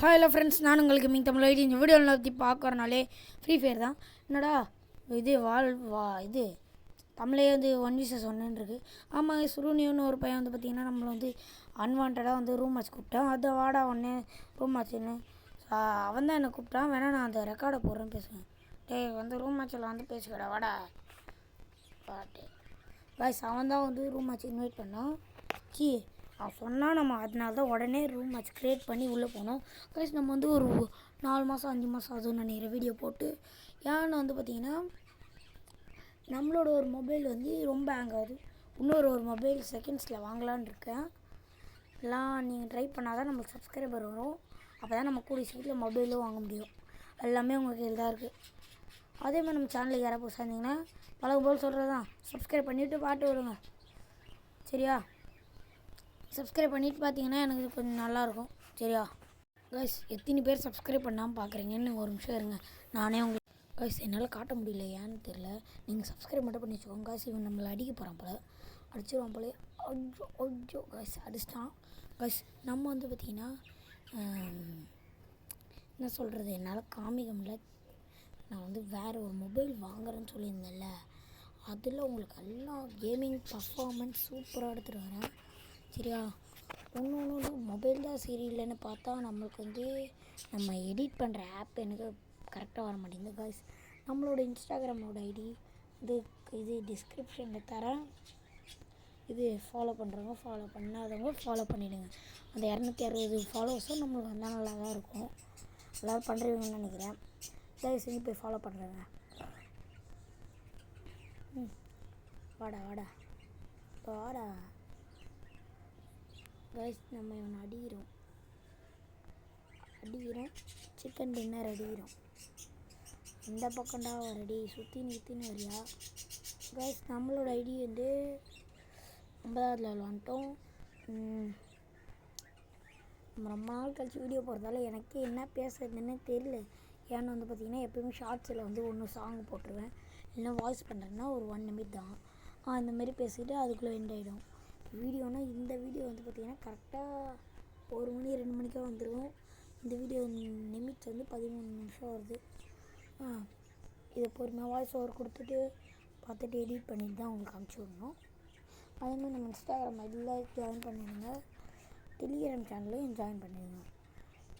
Hello friends, நான் உங்களுக்கு மீன் Tamil ID. இந்த வீடியோவில் பற்றி பார்க்குறனாலே ஃப்ரீ ஃபயர் தான். என்னடா இது இது தமிழே வந்து 1v1 இருக்குது. ஆமாம், சுருனியோன்னு ஒரு பையன் வந்து பார்த்திங்கன்னா நம்மளை வந்து அன்வான்டாக வந்து ரூம் மேட்ச் கூப்பிட்டான். அதை வாடா ஒன்று ரூம் மேட்ச்சுன்னு அவன் தான் என்னை கூப்பிட்டான். வேணா நான் அந்த ரெக்கார்டை போடுறேன்னு பேசுவேன். வந்து ரூம் மேட்ச்சில் வந்து பேசுகிறா வாடா பாட்டு பாய்ஸ். அவன் தான் வந்து ரூம் மேட்ச் இன்வைட் பண்ணான். அவன் சொன்னால் நம்ம அதனால தான் உடனே ரூம் மேட்ச் க்ரியேட் பண்ணி உள்ளே போனோம். கைஸ் நம்ம வந்து ஒரு 4 மாதம் 5 மாதம் ஆகுதுன்னு நினைக்கிற வீடியோ போட்டு. ஏன்னு வந்து பார்த்திங்கன்னா நம்மளோட ஒரு மொபைல் வந்து ரொம்ப ஹேங் ஆகுது. இன்னொரு மொபைல் செகண்ட்ஸில் வாங்கலான்னு இருக்கேன். எல்லாம் நீங்கள் ட்ரை பண்ணால் தான் நம்மளுக்கு சப்ஸ்கிரைபர் வரும். அப்போ தான் நம்ம கூடிய சீக்கிரம் மொபைலும் வாங்க முடியும். எல்லாமே உங்கள் கையில் தான் இருக்குது. அதே மாதிரி நம்ம சேனலுக்கு யாராவது புதுசாக இருந்தீங்கன்னா பழகும் போல் சொல்கிறது தான், சப்ஸ்கிரைப் பண்ணிவிட்டு பாட்டு விடுங்க. சரியா? சப்ஸ்கிரைப் பண்ணிவிட்டு பார்த்தீங்கன்னா எனக்கு கொஞ்சம் நல்லாயிருக்கும். சரியா கைஸ்? எத்தனை பேர் சப்ஸ்கிரைப் பண்ணாமல் பார்க்குறீங்கன்னு ஒரு நிமிஷம் இருங்க. நானே உங்களுக்கு கைஸ் என்னால் காட்ட முடியல, ஏன்னு தெரில. நீங்கள் சப்ஸ்கிரைப் மட்டும் பண்ணி வச்சுக்கோங்க கைஸ். இவன் நம்மளை அடிக்க போகிறான் போல, அடிச்சிடுவான் போல. ஐயோ கைஸ் அடிச்சிட்டான். கைஸ் நம்ம வந்து பார்த்திங்கன்னா என்ன சொல்கிறது, என்னால் காமிக்க முடியல. நான் வந்து வேறு ஒரு மொபைல் வாங்குறேன்னு சொல்லியிருந்தேன்ல, அதில் உங்களுக்கு எல்லாம் கேமிங் பர்ஃபார்மன்ஸ் சூப்பராக எடுத்துகிட்டு வரேன். சரியா? ஒன்று மொபைல் தான் சரியில்லைன்னு பார்த்தா நம்மளுக்கு வந்து நம்ம எடிட் பண்ணுற ஆப் எனக்கு கரெக்டாக வர மாட்டேங்குது கைஸ். நம்மளோட இன்ஸ்டாகிராமோட ஐடி இது டிஸ்கிரிப்ஷனில் தரேன். இது ஃபாலோ பண்ணுறவங்க ஃபாலோ பண்ணாதவங்க ஃபாலோ பண்ணிவிடுங்க. அந்த 260 ஃபாலோவர்ஸும் நம்மளுக்கு வந்தால் நல்லா தான் இருக்கும். எல்லோரும் பண்ணுறீங்கன்னு நினைக்கிறேன். தயவு செஞ்சு போய் ஃபாலோ பண்ணுறேங்க. வாடா வாடா வாடா கைஸ். நம்ம இவனை அடிக்கிறோம் சிக்கன் டின்னர் அடிக்கிறோம். இந்த பக்கம்டா ரெடி சுற்றின்னு வரியா கைஸ்? நம்மளோட ஐடி வந்து 50வது லெவல் வந்துட்டோம். நம்ம ரொம்ப நாள் கழிச்சு வீடியோ போடுறதால எனக்கு என்ன பேசுறதுன்னு தெரியல. ஏன்னு வந்து பார்த்திங்கன்னா எப்போயுமே ஷார்ட்ஸில் வந்து ஒன்று சாங் போட்டுருவேன், இல்லைன்னா வாய்ஸ் பண்ணுறேன்னா ஒரு 1 நிமிட் தான். இந்தமாரி பேசிக்கிட்டு அதுக்குள்ளே எண்ட் ஆகிடும் வீடியோனா. இந்த வீடியோ வந்து பார்த்திங்கன்னா கரெக்டாக 1 மணி 2 மணிக்காக வந்துடும். இந்த வீடியோ நிமிட்ஸ் வந்து 13 நிமிஷம் வருது. இதை பொறுமையாக வாய்ஸ் ஓவர் கொடுத்துட்டு பார்த்துட்டு எடிட் பண்ணிட்டு தான் உங்களுக்கு அனுப்பிச்சி விடணும். அதேமாதிரி நம்ம இன்ஸ்டாகிராம் ஐடியில் ஜாயின் பண்ணிடுங்க, டெலிகிராம் சேனல்லையும் ஜாயின் பண்ணிடுங்க.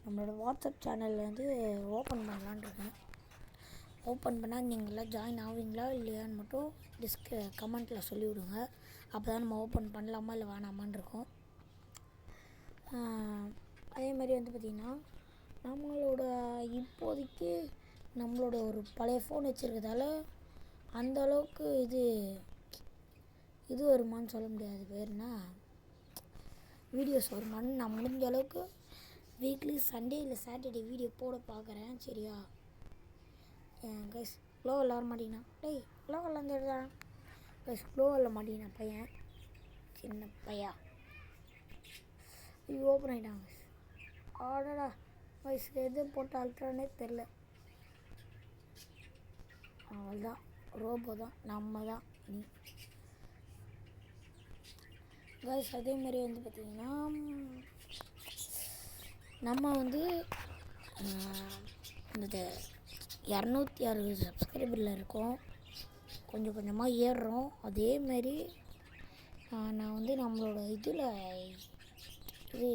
நம்மளோட வாட்ஸ்அப் சேனலில் வந்து ஓப்பன் பண்ணலான்னு இருக்கேன். ஓப்பன் பண்ணால் நீங்களாம் ஜாயின் ஆவீங்களா இல்லையான்னு மட்டும் கமெண்ட்டில் சொல்லிவிடுங்க. அப்போ தான் நம்ம ஓப்பன் பண்ணலாமா இல்லை வேணாமான்னு இருக்கும். அதே மாதிரி வந்து பார்த்திங்கன்னா நம்மளோட இப்போதைக்கு நம்மளோட ஒரு பழைய ஃபோன் வச்சுருக்கிறதால அந்த அளவுக்கு இது வருமானு சொல்ல முடியாது. பேர்னா வீடியோஸ் வருமானு நான் முடிஞ்ச அளவுக்கு வீக்லி சண்டே இல்லை சாட்டர்டே வீடியோ போட பார்க்குறேன். சரியா கைஸ்? க்ளோ விளாட மாட்டேங்கண்ணா. க்ளோ விளாண்டுடா கைஸ். க்ளோ விளாட மாட்டேங்கண்ணா பையன், சின்ன பையா. ஓப்பன் ஆகிட்டாங்க ஆடடா கைஸ். எது போட்டு அழுத்துறானே தெரில. அவள்தான் ரோபோ தான், நம்ம தான் நீ கைஸ். அதேமாதிரி வந்து பார்த்திங்கன்னா நம்ம வந்து இந்த 260 சப்ஸ்கிரைபரில் இருக்கோம். கொஞ்சம் கொஞ்சமாக ஏறுறோம். அதேமாரி நான் வந்து நம்மளோட இது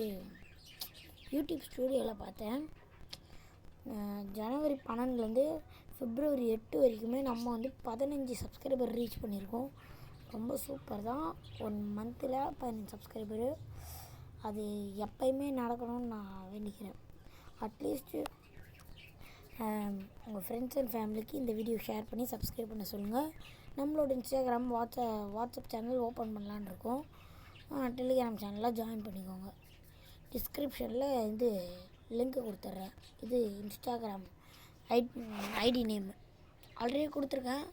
யூடியூப் ஸ்டூடியோவில் பார்த்தேன். ஜனவரி 12லேருந்து பிப்ரவரி 8 வரைக்குமே நம்ம வந்து 15 சப்ஸ்கிரைபர் ரீச் பண்ணியிருக்கோம். ரொம்ப சூப்பர் தான். 1 மந்தில் 15 சப்ஸ்கிரைபரு. அது எப்பயுமே நடக்கணும்னு நான் வேண்டிக்கிறேன். அட்லீஸ்ட்டு உங்கள் ஃப்ரெண்ட்ஸ் அண்ட் ஃபேமிலிக்கு இந்த வீடியோ ஷேர் பண்ணி சப்ஸ்கிரைப் பண்ண சொல்லுங்கள். நம்மளோட இன்ஸ்டாகிராம் வாட்ஸ்அப் சேனல் ஓப்பன் பண்ணலான்னு இருக்கோம். டெலிகிராம் சேனலில் ஜாயின் பண்ணிக்கோங்க. டிஸ்கிரிப்ஷனில் லிங்க்கு கொடுத்துட்றேன். இது இன்ஸ்டாகிராம் ஐடி நேமு ஆல்ரெடி கொடுத்துருக்கேன்.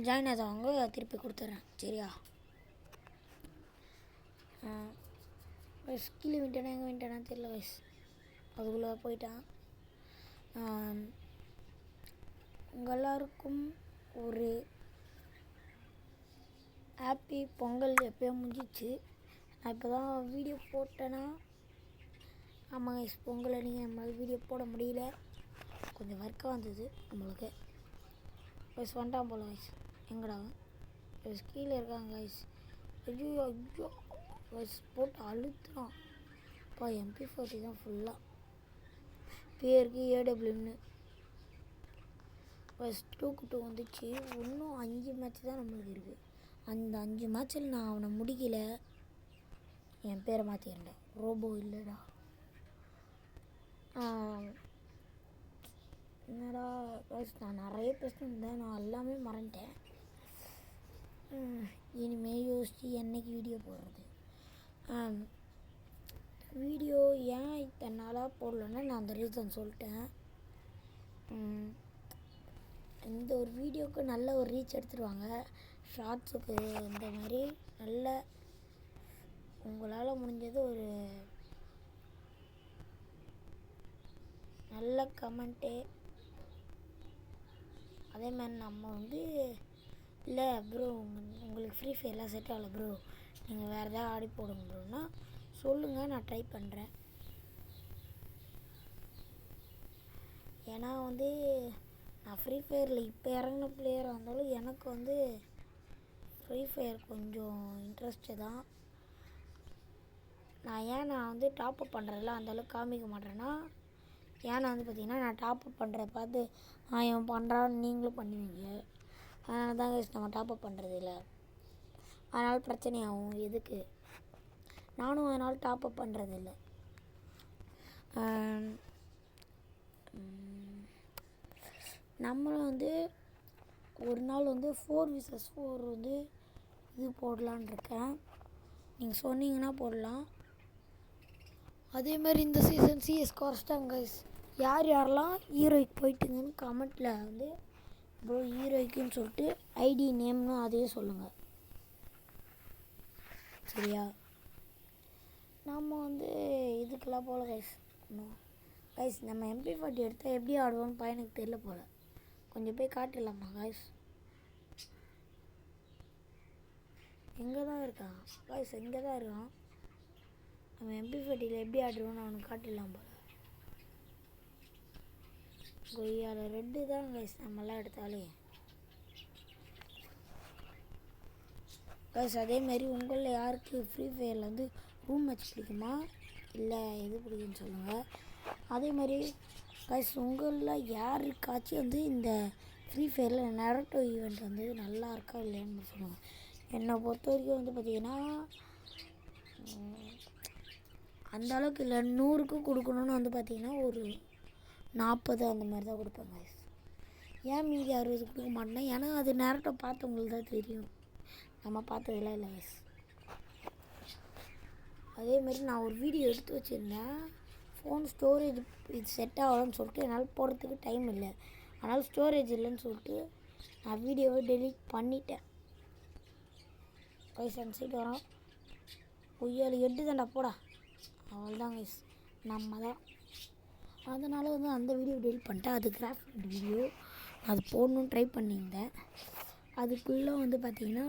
ஜாயின் ஆதவங்க திருப்பி கொடுத்துட்றேன். சரியா? வயசு கீழே விட்டேனா எங்கே விட்டேனா தெரியல வயசு. அதுக்குள்ளே போயிட்டான். உங்கள் எல்லாருக்கும் ஒரு ஹாப்பி பொங்கல். எப்போயோ முடிஞ்சிச்சு. நான் இப்போ தான் வீடியோ போட்டேன்னா ஆமாம் கைஸ், பொங்கல் அன்றைக்கி நம்மளால் வீடியோ போட முடியல, கொஞ்சம் ஒர்க்காக வந்தது நம்மளுக்கு. கைஸ் வந்துட்டான் போல கைஸ். எங்கடா கைஸ்? கீழே இருக்காங்க கைஸ். ஐயோ ஐயோ கைஸ், போட்டு அழுத்துறான். அப்பா MP40 தான் ஃபுல்லாக பேருக்கு AWன்னு. கைஸ் 2-2 வந்துச்சு. இன்னும் 5 மேட்ச் தான் நம்மளுக்கு இருக்குது. அந்த 5 மேட்ச்சில் நான் அவனை முடிக்கல. என் பேரை மாற்றிக்கிறேன்டா, ரோபோ இல்லைடா. என்னடா கைஸ், நான் நிறைய பேசினேன், நான் எல்லாமே மறந்துட்டேன். இனிமேல் யோசித்து என்னைக்கு வீடியோ போடுறது. வீடியோ ஏன் இத்தனை நாளாக போடலன்னா நான் அந்த ரீசன் சொல்லிட்டேன். இந்த ஒரு வீடியோவுக்கு நல்ல ஒரு ரீச் எடுத்துருவாங்க. ஷார்ட்ஸுக்கு இந்த மாதிரி நல்ல உங்களால் முடிஞ்சது ஒரு நல்ல கமெண்ட்டு. அதே மாதிரி நம்ம வந்து இல்லை ப்ரோ உங்களுக்கு ஃப்ரீ ஃபயர்லாம் செட் ஆகலை ப்ரோ, நீங்கள் வேறு எதாவது ஆடி போடுங்க ப்ரோன்னா சொல்லுங்கள், நான் ட்ரை பண்ணுறேன். ஏன்னா வந்து நான் ஃப்ரீ ஃபயரில் இப்போ இறங்கின பிளேயராக இருந்தாலும் எனக்கு வந்து ஃப்ரீ ஃபயர் கொஞ்சம் இன்ட்ரெஸ்ட்டு தான். நான் வந்து டாப்அப் பண்ணுறதில்ல அந்தளவுக்கு காமிக்க மாட்டேன்னா, ஏன்னா வந்து பார்த்திங்கன்னா நான் டாப்அப் பண்ணுறத பார்த்து இவன் பண்ணுறான்னு நீங்களும் பண்ணுவீங்க. அதனால தான் கைஸ் நம்ம டாப்அப் பண்ணுறதில்ல. அதனால் பிரச்சனையாகும். எதுக்கு நானும் அதனால் டாப்அப் பண்ணுறதில்ல. நம்மளும் வந்து ஒரு நாள் வந்து 4 vs 4 வந்து இது போடலான் இருக்கேன். நீங்கள் சொன்னீங்கன்னா போடலாம். அதேமாதிரி இந்த சீசன் CS குறைச்சிட்டாங்க கைஸ். யாரெல்லாம் ஹீரோய்க்கு போயிட்டுங்கன்னு கமெண்ட்டில் வந்து ப்ரோ ஹீரோய்க்குன்னு சொல்லிட்டு ஐடி நேம்னு அதையே சொல்லுங்கள், சரியா? நம்ம வந்து இதுக்கெல்லாம் போகல கைஸ். கைஸ் நம்ம MP40 எடுத்தால் எப்படி ஆடுவோன்னு பையனுக்கு தெரியல போல். கொஞ்சம் போய் காட்டிடலாமா கைஸ்? எங்கே தான் இருக்கான் கைஸ்? எங்கே தான் இருக்கான்? நம்ம MP40 எப்படி ஆடுவோன்னு அவனுக்கு காட்டிடலாம் போல். கொய்யால ரெட்டு தான் கைஸ் நம்மளாம் எடுத்தாலே கைஸ். அதேமாரி உங்களில் யாருக்கு ஃப்ரீ ஃபயரில் வந்து ரூம் மேட்ச் பிடிக்குமா இல்லை எது பிடிக்குன்னு சொல்லுங்கள். அதேமாதிரி கைஸ் உங்களில் யாருக்காச்சும் வந்து இந்த ஃப்ரீ ஃபயரில் நரட்டோ ஈவெண்ட் வந்து நல்லா இருக்கா இல்லையான்னு சொல்லுங்கள். என்னை பொறுத்த வரைக்கும் வந்து பார்த்திங்கன்னா அந்த அளவுக்கு இல்லை, 100க்கு கொடுக்கணுன்னு வந்து பார்த்திங்கன்னா ஒரு 40 அந்த மாதிரி தான் கொடுப்பேன் கைஸ். ஏன் மீதி 60 கொடுக்க மாட்டேன்னா, ஏன்னா அது நரட்டோ பார்த்தவங்களுக்கு தான் தெரியும், நம்ம பார்த்ததெல்லாம் இல்லை கைஸ். அதேமாரி நான் ஒரு வீடியோ எடுத்து வச்சுருந்தேன். ஃபோன் ஸ்டோரேஜ் இது செட் ஆகலன்னு சொல்லிட்டு என்னால் போடுறதுக்கு டைம் இல்லை. அதனால் ஸ்டோரேஜ் இல்லைன்னு சொல்லிட்டு நான் வீடியோவை டெலீட் பண்ணிட்டேன் கைஸ். அந்த சைடு வரோம். பொய்யால் 8 தான்டா போடா. அவ்வளோதான் கைஸ், நம்ம தான். அதனால் வந்து அந்த வீடியோ டெலிட் பண்ணிட்டேன். அது கிராஃப்ட் வீடியோ, அது போடணுன்னு ட்ரை பண்ணியிருந்தேன். அதுக்குள்ளே வந்து பார்த்திங்கன்னா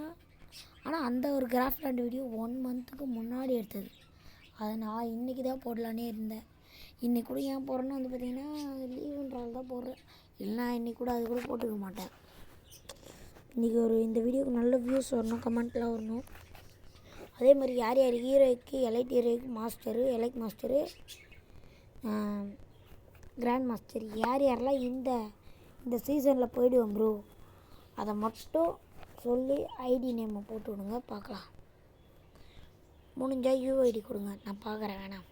ஆனால் அந்த ஒரு கிராஃப்ட் வீடியோ 1 மந்த்துக்கு முன்னாடி எடுத்தது. அதை நான் இன்றைக்கி தான் போடலான்னே இருந்தேன். இன்றைக்கி கூட ஏன் போடுறேன்னு வந்து பார்த்திங்கன்னா லீவுன்றால் தான் போடுறேன். இல்லைனா இன்றைக்கி கூட அது கூட போட்டுக்க மாட்டேன். இன்றைக்கி இந்த வீடியோக்கு நல்ல வியூஸ் வரணும், கமெண்ட்லாம் வரணும். அதே மாதிரி யார் யார் ஹீரோய்க்கு, எலைட் ஹீரோய்க்கு master, elite master, grand master யார் யாரெல்லாம் இந்த சீசனில் போயிடுவோம் ப்ரோ அதை மட்டும் சொல்லி ஐடி நேமை போட்டு விடுங்க பார்க்கலாம். முடிஞ்சால் UID கொடுங்க, நான் பார்க்குறேன். வேணாம்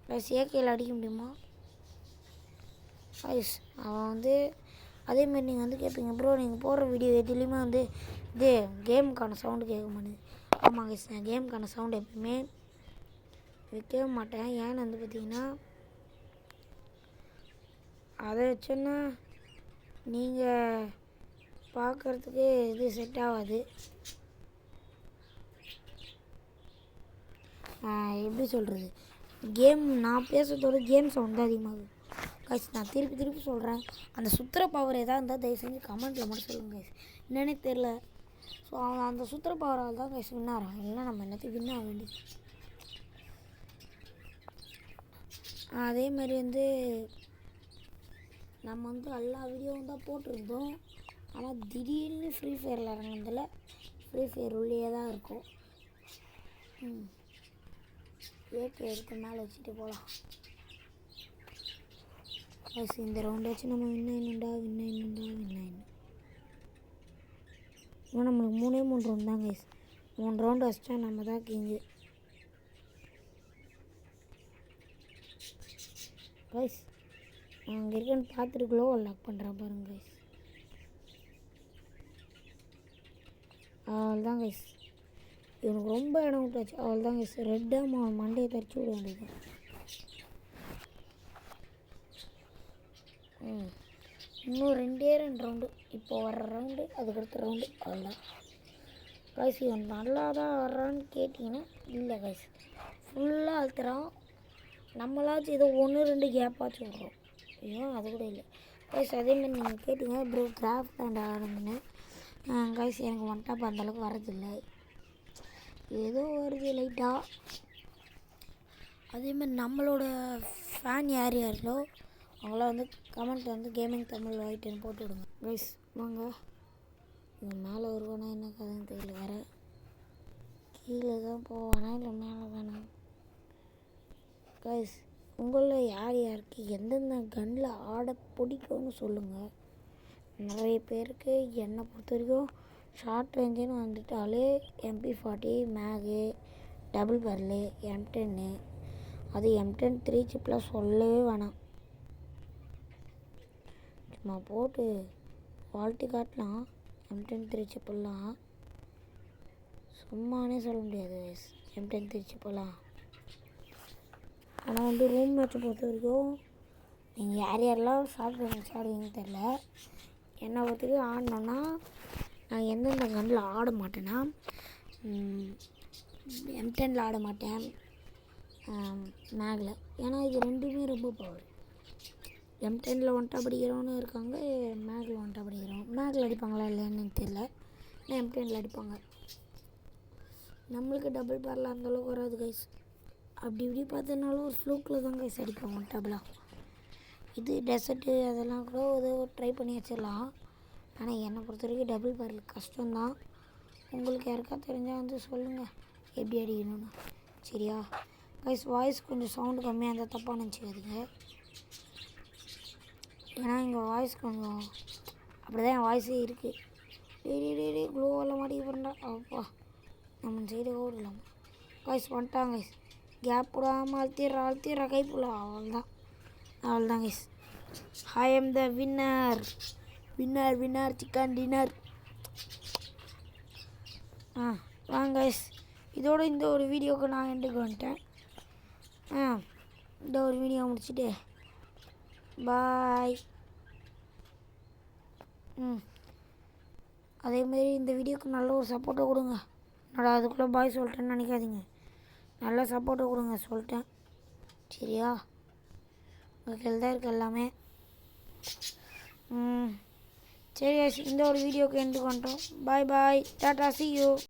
ப்ளஸ் ஏகேயில் அடிக்க முடியுமா ஐஸ்? அவன் வந்து அதேமாரி நீங்கள் வந்து கேட்பீங்க ப்ரோ நீங்கள் போடுற வீடியோ எதுலேயுமே வந்து இது கேமுக்கான சவுண்டு கேட்க மாட்டேது. ஆமாம் கைஸ், நான் கேமுக்கான சவுண்டு எப்பவுமே வைக்கவே மாட்டேன். ஏன்னு வந்து பார்த்திங்கன்னா அதை வச்சோன்னா நீங்கள் பார்க்குறதுக்கு இது செட் ஆகாது. எப்படி சொல்கிறது, நான் பேசுகிறதோட கேம் சவுண்ட் தான் அதிகமாகுது கைஸ். நான் திருப்பி சொல்கிறேன், அந்த சுற்றுற பவர் எதாவது இருந்தால் தயவு செஞ்சு கமெண்ட்டில் மட்டும் சொல்லுங்கள் கைஸ். என்னன்னே தெரில. ஸோ அவன் அந்த சுற்றுற பவரால் தான் கைஸ் வின் ஆகிறான். இல்லைன்னா நம்ம எல்லாத்தையும் வின் ஆக வேண்டியது. அதே மாதிரி வந்து நம்ம வந்து எல்லா வீடியோவும் தான் போட்டிருந்தோம். ஆனால் திடீர்னு ஃப்ரீ ஃபயரில் இறங்குனதில் ஃப்ரீ ஃபயர் உள்ளே தான் இருக்கும். ஏற்று எடுத்து மேலே வச்சுட்டு போகலாம். இந்த ரவுண்ட் வச்சு நம்ம வின்னாயினுண்டா. இன்னும் நம்மளுக்கு 3 ரவுண்ட் தான் கைஸ். 3 ரவுண்டு வச்சிட்டா நம்ம தான் கிங்கு கைஸ். நான் அங்கே இருக்கேன்னு பார்த்துருக்குள்ளோ லாக் பண்ணுறேன் பாருங்க கைஸ். அவள் தான் கைஸ். எனக்கு ரொம்ப இடம் விட்டாச்சு. அவள் தான் கைஸ். ரெட்டாக மண்டையை தரிச்சு விட வேண்டியது. இன்னும் 2 ரவுண்டு. இப்போ வர்ற ரவுண்டு அதுக்கடுத்த ரவுண்டு. அவ்வளோதான் கைஸ். இவன் நல்லா தான் வர்றான்னு கேட்டிங்கன்னா இல்லை கைஸ். ஃபுல்லாக அழுத்துறான். நம்மளாச்சும் ஏதோ 1-2 கேப்பாச்சும் விட்றோம். ஏன் அது கூட இல்லை கைஸ். அதேமாதிரி நீங்கள் கேட்டிங்க ப்ரோ கிராஃப்ட் அண்ட் ஆடுங்கன்னு. கைஸ் எனக்கு வந்துட்டாப்பா அந்தளவுக்கு வரதில்லை. ஏதோ வருது லைட்டாக. அதேமாதிரி நம்மளோட ஃபேன் யார் யாரோ அவங்களாம் வந்து கமெண்ட் வந்து கேமிங் தமிழ் வாய்ட்டுன்னு போட்டு விடுங்க கைஸ். வாங்க இங்கே மேலே வருவானா என்ன கதைன்னு தெரியல. வேறு கீழே தான் போவானா இல்லை மேலே தானே கைஸ். உங்களில் யார் யாருக்கு எந்தெந்த கன்னில் ஆட பிடிக்கும்னு சொல்லுங்கள். நிறைய பேருக்கு என்னை பொறுத்த வரைக்கும் ஷார்ட் ரேஞ்சுன்னு வந்துட்டாலே MP40 மேகு டபுள் பர்லு M10. அது M10 3 சிப்பில் சொல்லவே வேணாம். சும்மா போட்டு குவாலிட்டி காட்டலாம். M10 3 சிப்பெல்லாம் சும்மானே சொல்ல முடியாது M10 3 சிப்பெல்லாம். ஆனால் வந்து ரூம் மேட்சை பொறுத்த வரைக்கும் நீங்கள் யாரெல்லாம் ஷார்ட் ரேஞ்ச் ஆடுவீங்கன்னு தெரில. என்னை பொறுத்த வரைக்கும் ஆடினோன்னா நான் எந்தெந்த கன்னில் ஆட மாட்டேன்னா M10 ஆட மாட்டேன், மேகில். ஏன்னா இது ரெண்டுமே ரொம்ப பவர். M10 ஒன்ட்டா படிக்கிறவனு இருக்காங்க, மேகில் ஒன்ட்டா படிக்கிறோம். மேகில் அடிப்பாங்களா இல்லைன்னு தெரியல. ஆனால் M10 அடிப்பாங்க. நம்மளுக்கு டபுள் பேரில் அந்தளவுக்கு வராது கைஸ். அப்படி இப்படி பார்த்தனாலும் ஒரு ஃப்ளூக்கில் தான் கைஸ் அடிப்போம் ஒன்ட்டாப்லாம். இது டெசர்ட்டு அதெல்லாம் கூட ஏதோ ட்ரை பண்ணி வச்சிடலாம். ஆனால் என்னை பொறுத்த வரைக்கும் டபுள் பேரில் கஷ்டம்தான். உங்களுக்கு யாருக்கா தெரிஞ்சால் வந்து சொல்லுங்கள் எப்படி அடிக்கணும்னு. சரியா கைஸ்? வாய்ஸ் கொஞ்சம் சவுண்டு கம்மியாக இருந்தால் தப்பாக நினச்சிக்காதீங்க. ஏன்னா இங்கே வாய்ஸ் கொஞ்சம் அப்படி தான் என் வாய்ஸே இருக்குது. டே க்ளோவெல்லாம் மாட்டிக்க போகிறேன்டா. அப்பா நம்ம சைடு ஓடலாம் கைஸ். வந்துட்டாங்க கைஸ். கேப் விடாமல் அழுத்திடுறா கைப்புல. அவள்தான் guys. I am the winner chicken dinner. வாங்க கைஸ். இதோட இந்த ஒரு வீடியோவுக்கு நான் எண்டுக்கு வந்துட்டேன். இந்த ஒரு வீடியோ முடிச்சுட்டு பாய். அதேமாரி இந்த வீடியோவுக்கு நல்ல ஒரு சப்போர்ட்டை கொடுங்க. என்னடா அதுக்குள்ளே பாய் சொல்லிட்டேன்னு நினைக்காதீங்க. நல்ல சப்போர்ட்டை கொடுங்க சொல்லிட்டேன். சரியா? உங்கள் கையில் தான் இருக்குது எல்லாமே. சரி இந்த ஒரு வீடியோவுக்கு எண்டுக்கு வந்துட்டோம். பாய் டாடா, see you.